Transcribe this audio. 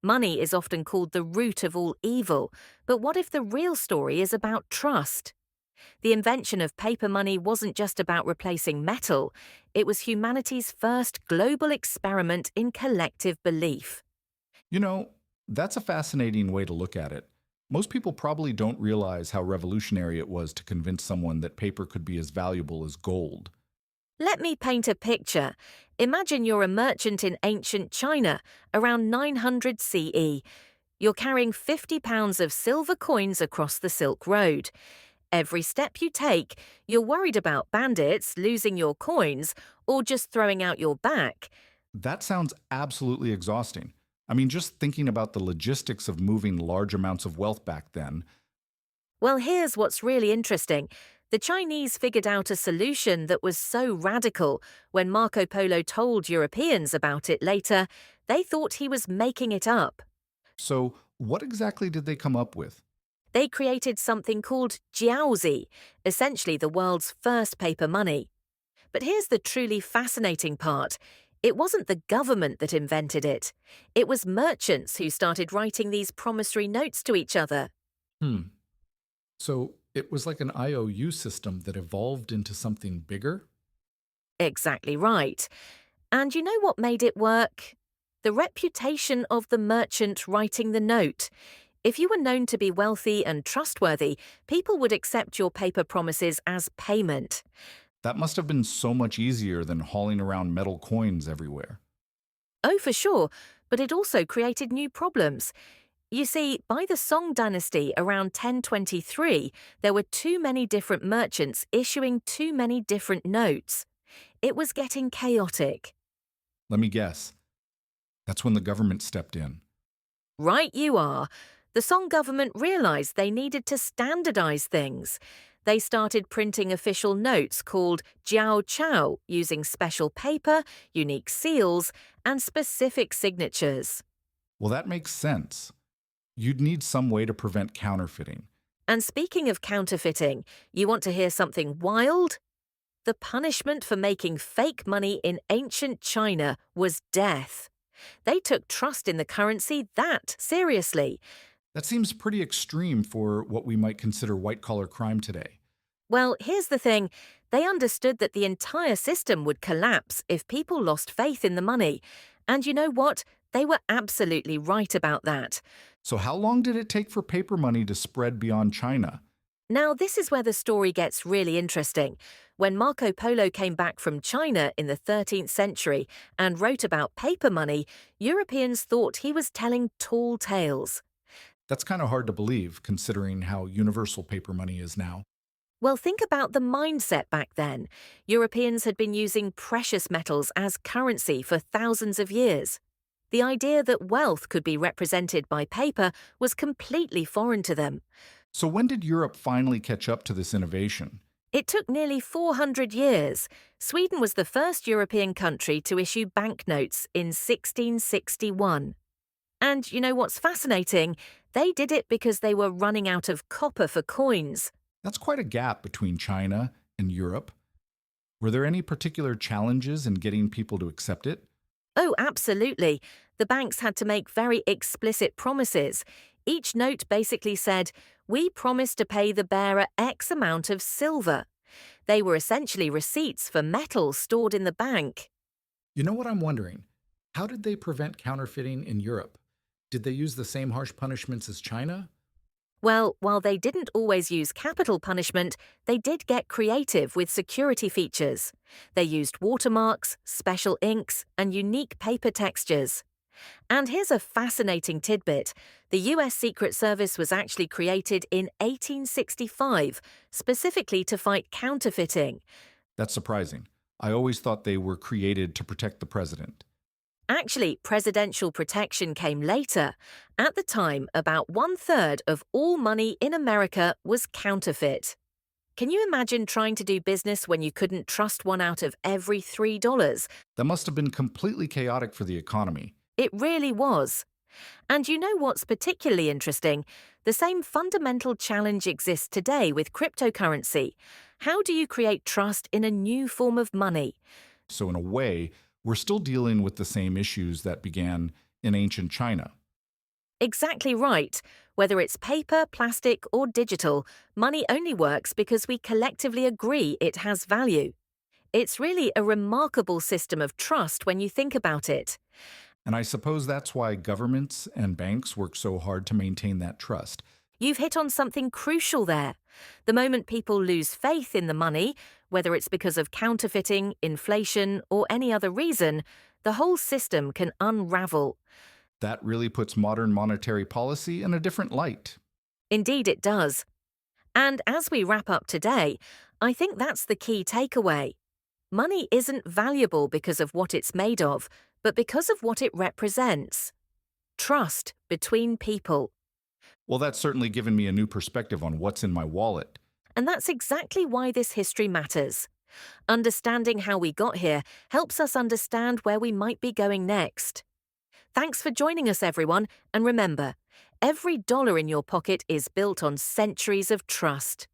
Money is often called the root of all evil, but what if the real story is about trust? The invention of paper money wasn't just about replacing metal, it was humanity's first global experiment in collective belief. You know, that's a fascinating way to look at it. Most people probably don't realize how revolutionary it was to convince someone that paper could be as valuable as gold. Let me paint a picture. Imagine you're a merchant in ancient China, around 900 CE. You're carrying 50 pounds of silver coins across the Silk Road. Every step you take, you're worried about bandits losing your coins or just throwing out your back. That sounds absolutely exhausting. I mean, just thinking about the logistics of moving large amounts of wealth back then. Well, here's what's really interesting. The Chinese figured out a solution that was so radical, when Marco Polo told Europeans about it later, they thought he was making it up. So, what exactly did they come up with? They created something called jiaozi, essentially the world's first paper money. But here's the truly fascinating part. It wasn't the government that invented it. It was merchants who started writing these promissory notes to each other. Hmm. So, it was like an IOU system that evolved into something bigger? Exactly right. And you know what made it work? The reputation of the merchant writing the note. If you were known to be wealthy and trustworthy, people would accept your paper promises as payment. That must have been so much easier than hauling around metal coins everywhere. Oh, for sure, but it also created new problems. You see, by the Song dynasty around 1023, there were too many different merchants issuing too many different notes. It was getting chaotic. Let me guess. That's when the government stepped in. Right you are. The Song government realized they needed to standardize things. They started printing official notes called Jiao Chao using special paper, unique seals, and specific signatures. Well, that makes sense. You'd need some way to prevent counterfeiting. And speaking of counterfeiting, you want to hear something wild? The punishment for making fake money in ancient China was death. They took trust in the currency that seriously. That seems pretty extreme for what we might consider white collar crime today. Well, here's the thing. They understood that the entire system would collapse if people lost faith in the money. And you know what? They were absolutely right about that. So, how long did it take for paper money to spread beyond China? Now, this is where the story gets really interesting. When Marco Polo came back from China in the 13th century and wrote about paper money, Europeans thought he was telling tall tales. That's kind of hard to believe, considering how universal paper money is now. Well, think about the mindset back then. Europeans had been using precious metals as currency for thousands of years. The idea that wealth could be represented by paper was completely foreign to them. So, when did Europe finally catch up to this innovation? It took nearly 400 years. Sweden was the first European country to issue banknotes in 1661. And you know what's fascinating? They did it because they were running out of copper for coins. That's quite a gap between China and Europe. Were there any particular challenges in getting people to accept it? Oh, absolutely. The banks had to make very explicit promises. Each note basically said, "We promise to pay the bearer X amount of silver." They were essentially receipts for metal stored in the bank. You know what I'm wondering? How did they prevent counterfeiting in Europe? Did they use the same harsh punishments as China? Well, while they didn't always use capital punishment, they did get creative with security features. They used watermarks, special inks, and unique paper textures. And here's a fascinating tidbit. The US Secret Service was actually created in 1865, specifically to fight counterfeiting. That's surprising. I always thought they were created to protect the president. Actually, presidential protection came later. At the time, about one-third of all money in America was counterfeit. Can you imagine trying to do business when you couldn't trust one out of every $3? That must have been completely chaotic for the economy. It really was. And you know what's particularly interesting? The same fundamental challenge exists today with cryptocurrency. How do you create trust in a new form of money? So, in a way, we're still dealing with the same issues that began in ancient China. Exactly right. Whether it's paper, plastic, or digital, money only works because we collectively agree it has value. It's really a remarkable system of trust when you think about it. And I suppose that's why governments and banks work so hard to maintain that trust. You've hit on something crucial there. The moment people lose faith in the money, whether it's because of counterfeiting, inflation, or any other reason, the whole system can unravel. That really puts modern monetary policy in a different light. Indeed, it does. And as we wrap up today, I think that's the key takeaway. Money isn't valuable because of what it's made of, but because of what it represents. Trust between people. Well, that's certainly given me a new perspective on what's in my wallet. And that's exactly why this history matters. Understanding how we got here helps us understand where we might be going next. Thanks for joining us, everyone, and remember, every dollar in your pocket is built on centuries of trust.